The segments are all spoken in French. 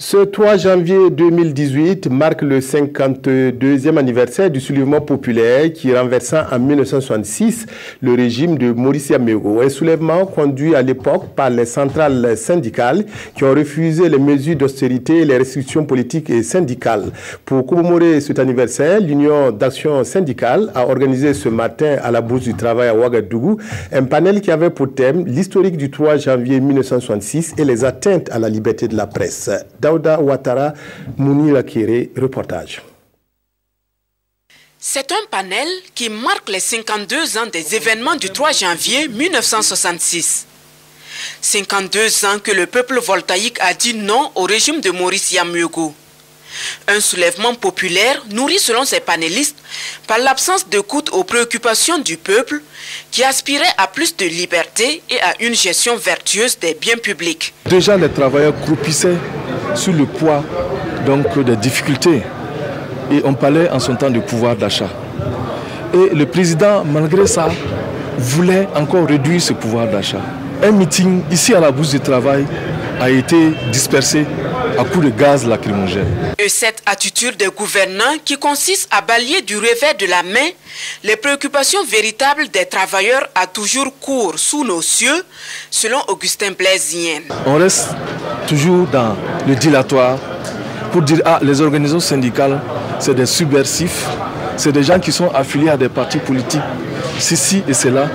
Ce 3 janvier 2018 marque le 52e anniversaire du soulèvement populaire qui renversa en 1966 le régime de Maurice Yamego. Un soulèvement conduit à l'époque par les centrales syndicales qui ont refusé les mesures d'austérité et les restrictions politiques et syndicales. Pour commémorer cet anniversaire, l'Union d'action syndicale a organisé ce matin à la Bourse du Travail à Ouagadougou un panel qui avait pour thème l'historique du 3 janvier 1966 et les atteintes à la liberté de la presse. Daouda Ouattara, Mounira Kéré, reportage. C'est un panel qui marque les 52 ans des événements du 3 janvier 1966. 52 ans que le peuple voltaïque a dit non au régime de Maurice Yamego. Un soulèvement populaire nourri selon ces panélistes par l'absence d'écoute aux préoccupations du peuple qui aspirait à plus de liberté et à une gestion vertueuse des biens publics. Déjà les travailleurs croupissaient sous le poids des difficultés et on parlait en son temps de pouvoir d'achat. Et le président, malgré ça, voulait encore réduire ce pouvoir d'achat. Un meeting ici à la Bourse du Travail a été dispersé à coups de gaz lacrymogène. Et cette attitude des gouvernants qui consiste à balayer du revers de la main les préoccupations véritables des travailleurs a toujours cours sous nos cieux, selon Augustin Blaisien. On reste toujours dans le dilatoire pour dire les organisations syndicales, c'est des subversifs, c'est des gens qui sont affiliés à des partis politiques, ceci et cela,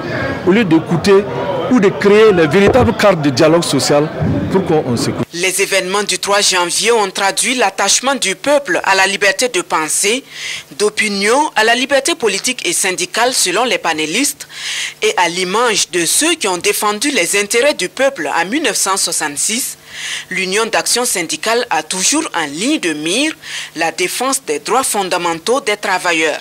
au lieu d'écouter ou de créer les véritables cartes de dialogue social pour qu'on s'écoute. Les événements du 3 janvier ont traduit l'attachement du peuple à la liberté de pensée, d'opinion, à la liberté politique et syndicale selon les panélistes et à l'image de ceux qui ont défendu les intérêts du peuple en 1966. L'Union d'action syndicale a toujours en ligne de mire la défense des droits fondamentaux des travailleurs.